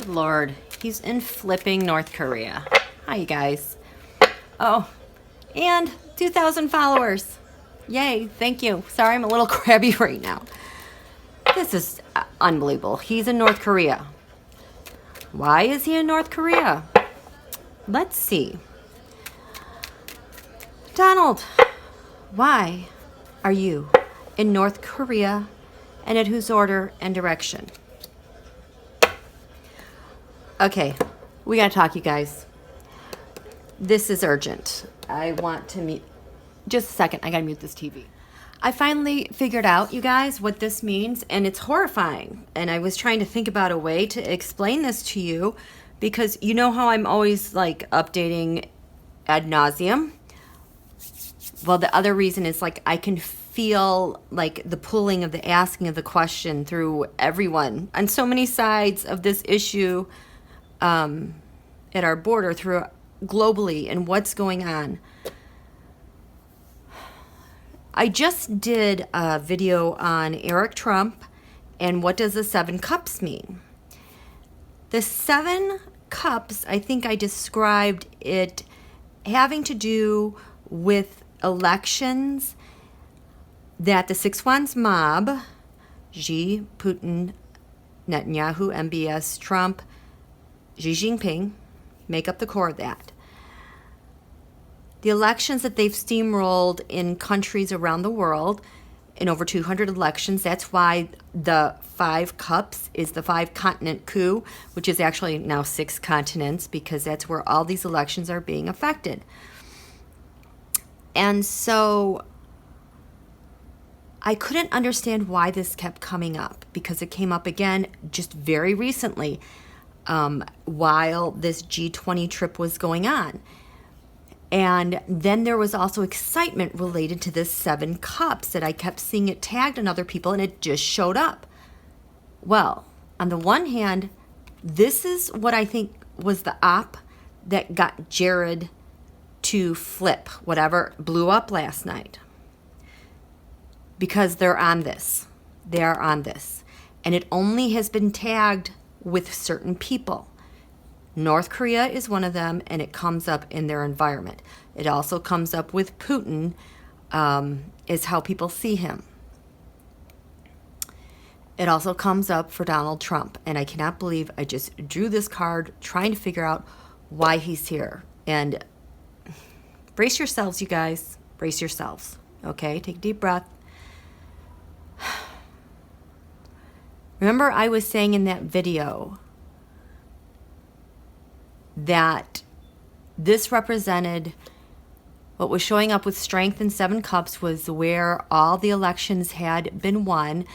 Good Lord. He's in flipping North Korea. Hi, you guys. Oh, and 2,000 followers. Yay, thank you. Sorry, I'm a little crabby right now. This is unbelievable. He's in North Korea. Why is he in North Korea? Let's see. Donald, why are you in North Korea, and at whose order and direction? Okay, we gotta talk, you guys. This is urgent. I want to meet. Just a second, I gotta mute this TV. I finally figured out, you guys, what this means, and it's horrifying. And I was trying to think about a way to explain this to you, because you know how I'm always like updating ad nauseum. Well, the other reason is like I can feel like the pulling of the asking of the question through everyone on so many sides of this issue at our border, through globally, and what's going on. I just did a video on Eric Trump and what does the 7 cups mean. The 7 cups, I think I described it having to do with elections that the 6 Wands mob, Xi, Putin, Netanyahu, MBS, Trump, Xi Jinping, make up the core of that. The elections that they've steamrolled in countries around the world, in over 200 elections. That's why the 5 cups is the 5-continent coup, which is actually now 6 continents, because that's where all these elections are being affected. And so I couldn't understand why this kept coming up, because it came up again just very recently while this G20 trip was going on. And then there was also excitement related to this 7 cups that I kept seeing it tagged on other people, and it just showed up. Well, on the one hand, this is what I think was the op that got Jared to flip whatever blew up last night. Because they're on this. They are on this. And it only has been tagged with certain people. North Korea is one of them, and it comes up in their environment. It also comes up with Putin, is how people see him. It also comes up for Donald Trump, and I cannot believe I just drew this card trying to figure out why he's here. And brace yourselves, you guys. Brace yourselves. Okay? Take a deep breath. Remember, I was saying in that video that this represented what was showing up with strength in 7 cups was where all the elections had been won,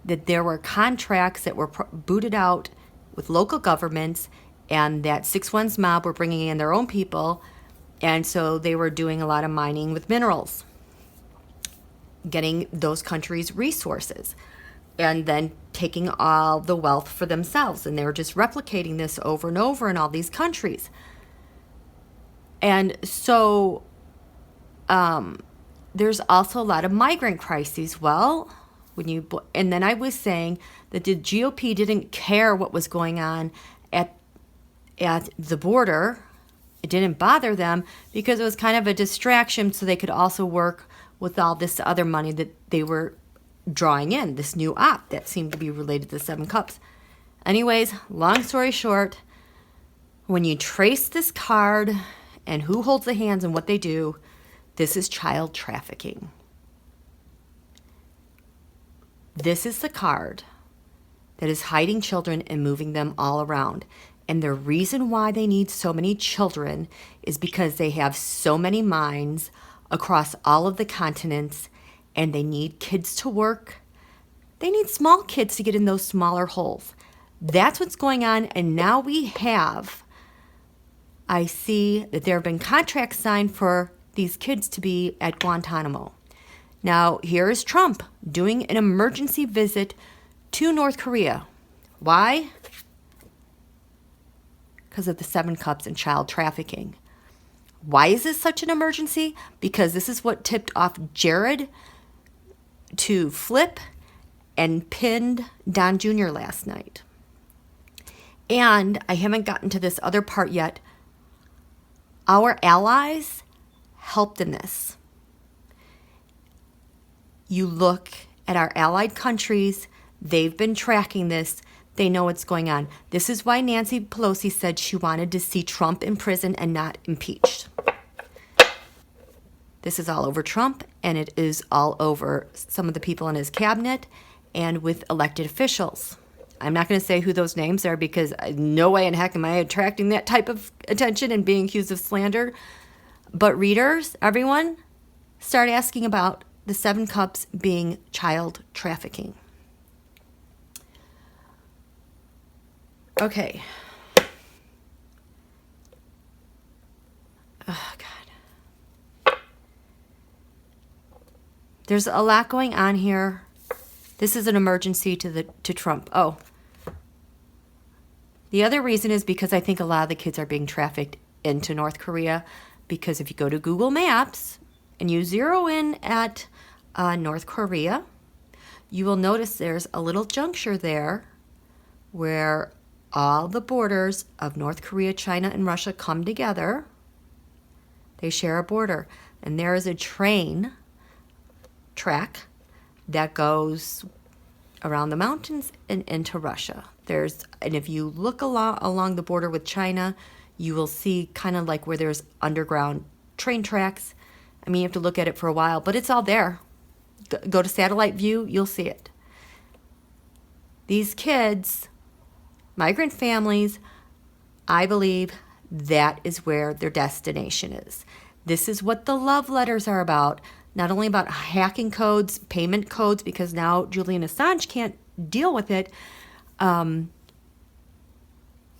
that there were contracts that were booted out with local governments, and that 6 Wands mob were bringing in their own people, and so they were doing a lot of mining with minerals, getting those countries resources, and then taking all the wealth for themselves. And they were just replicating this over and over in all these countries. And so there's also a lot of migrant crises. Well, and then I was saying that the GOP didn't care what was going on at the border. It didn't bother them because it was kind of a distraction, so they could also work with all this other money that they were drawing in, this new op that seemed to be related to the 7 cups. Anyways, long story short, when you trace this card and who holds the hands and what they do, this is child trafficking. This is the card that is hiding children and moving them all around. And the reason why they need so many children is because they have so many minds across all of the continents, and they need kids to work. They need small kids to get in those smaller holes. That's what's going on. And now I see that there have been contracts signed for these kids to be at Guantanamo. Now, here is Trump doing an emergency visit to North Korea. Why? Because of the 7 cups and child trafficking. Why is this such an emergency? Because this is what tipped off Jared to flip and pinned Don Jr. last night. And I haven't gotten to this other part yet. Our allies helped in this. You look at our allied countries, they've been tracking this. They know what's going on. This is why Nancy Pelosi said she wanted to see Trump in prison and not impeached. This is all over Trump, and it is all over some of the people in his cabinet and with elected officials. I'm not going to say who those names are because no way in heck am I attracting that type of attention and being accused of slander. But readers, everyone, start asking about the 7 Cups being child trafficking. Okay. Oh, God. There's a lot going on here. This is an emergency to Trump. Oh. The other reason is because I think a lot of the kids are being trafficked into North Korea, because if you go to Google Maps and you zero in at North Korea, you will notice there's a little juncture there where all the borders of North Korea, China, and Russia come together. They share a border. And there is a train track that goes around the mountains and into Russia. And if you look along the border with China, you will see kind of like where there's underground train tracks. I mean, you have to look at it for a while, but it's all there. Go to satellite view, you'll see it. These kids, migrant families, I believe that is where their destination is. This is what the love letters are about. Not only about hacking codes, payment codes, because now Julian Assange can't deal with it.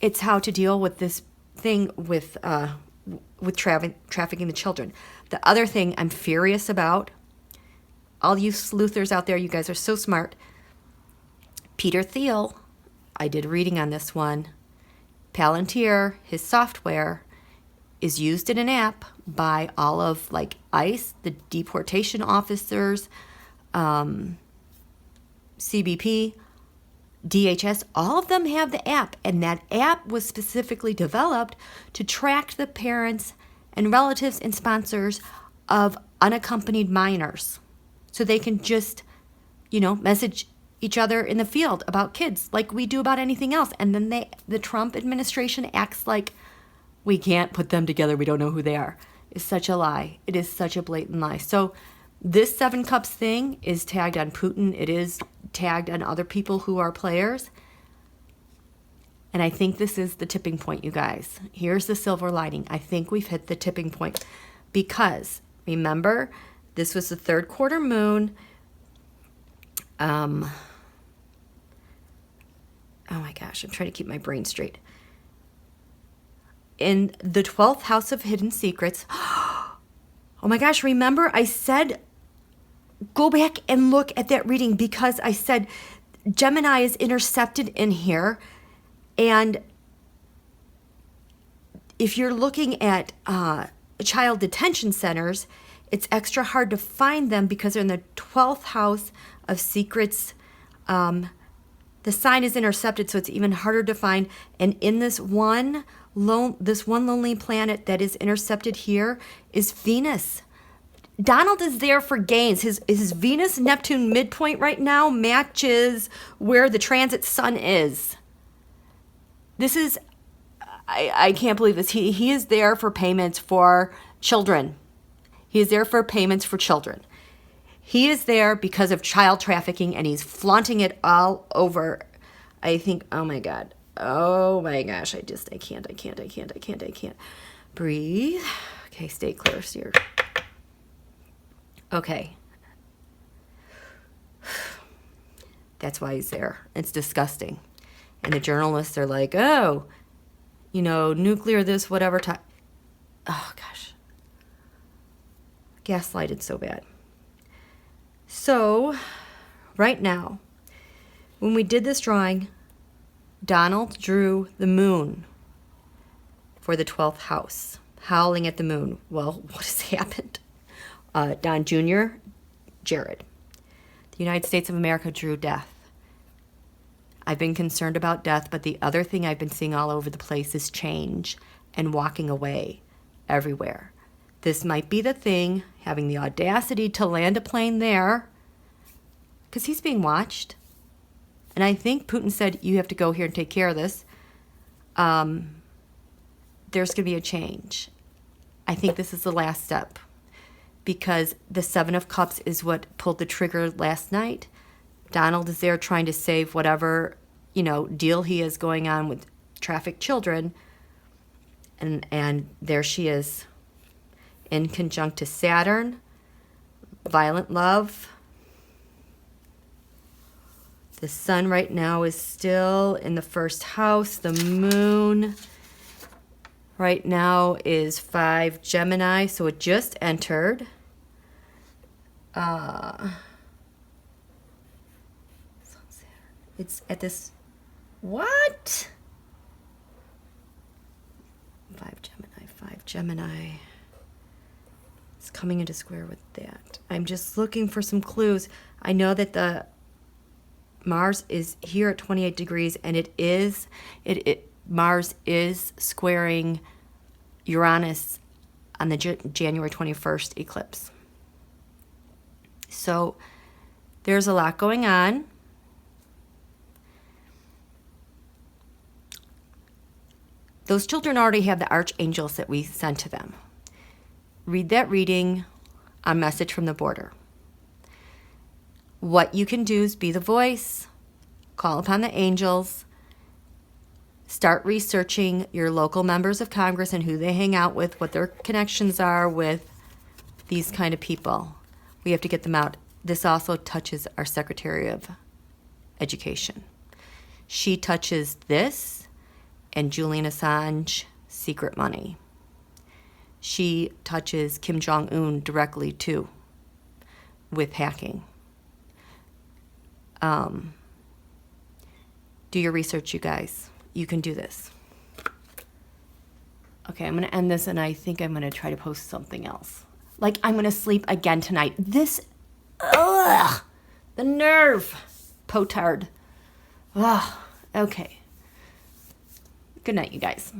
It's how to deal with this thing with trafficking the children. The other thing I'm furious about, all you sleuthers out there, you guys are so smart. Peter Thiel, I did a reading on this one. Palantir, his software, is used in an app by all of like ICE, the deportation officers, CBP, DHS, all of them have the app, and that app was specifically developed to track the parents and relatives and sponsors of unaccompanied minors, so they can just, message each other in the field about kids like we do about anything else. And then the Trump administration acts like we can't put them together, we don't know who they are. It's such a lie. It is such a blatant lie. So this 7 Cups thing is tagged on Putin. It is tagged on other people who are players. And I think this is the tipping point, you guys. Here's the silver lining. I think we've hit the tipping point because, remember, this was the 3rd quarter moon. Oh my gosh, I'm trying to keep my brain straight. In the 12th house of hidden secrets. Oh my gosh, remember I said go back and look at that reading because I said Gemini is intercepted in here. And if you're looking at child detention centers, it's extra hard to find them because they're in the 12th house of secrets. The sign is intercepted, so it's even harder to find. And in this one lonely planet that is intercepted here is Venus. Donald is there for gains. His Venus-Neptune midpoint right now matches where the transit sun is. This is, I can't believe this. He is there for payments for children. He is there for payments for children. He is there because of child trafficking, and he's flaunting it all over. I think, oh my gosh, I can't. Breathe. Okay, stay clear here. Okay. That's why he's there. It's disgusting. And the journalists are like, oh, nuclear this, whatever time. Oh, gosh. Gaslighted so bad. So, right now, when we did this drawing, Donald drew the moon for the 12th house, howling at the moon. Well, what has happened? Don Jr., Jared. The United States of America drew death. I've been concerned about death, but the other thing I've been seeing all over the place is change and walking away everywhere. This might be the thing, having the audacity to land a plane there, because he's being watched. And I think Putin said, you have to go here and take care of this. There's going to be a change. I think this is the last step, because the Seven of Cups is what pulled the trigger last night. Donald is there trying to save whatever, deal he is going on with trafficked children. And there she is, in conjunct to Saturn, violent love. The sun right now is still in the first house. The moon right now is 5 Gemini, so it just entered. It's at this, what? 5 Gemini. It's coming into square with that. I'm just looking for some clues. I know that the Mars is here at 28 degrees, and Mars is squaring Uranus on the January 21st eclipse. So there's a lot going on. Those children already have the archangels that we sent to them. Read that reading on Message from the Border. What you can do is be the voice, call upon the angels, start researching your local members of Congress and who they hang out with, what their connections are with these kind of people. We have to get them out. This also touches our Secretary of Education. She touches this and Julian Assange secret money. She touches Kim Jong-un directly too with hacking. Do your research, you guys. You can do this. Okay, I'm going to end this, and I think I'm going to try to post something else. Like, I'm going to sleep again tonight. The nerve. Potard. Okay. Good night, you guys.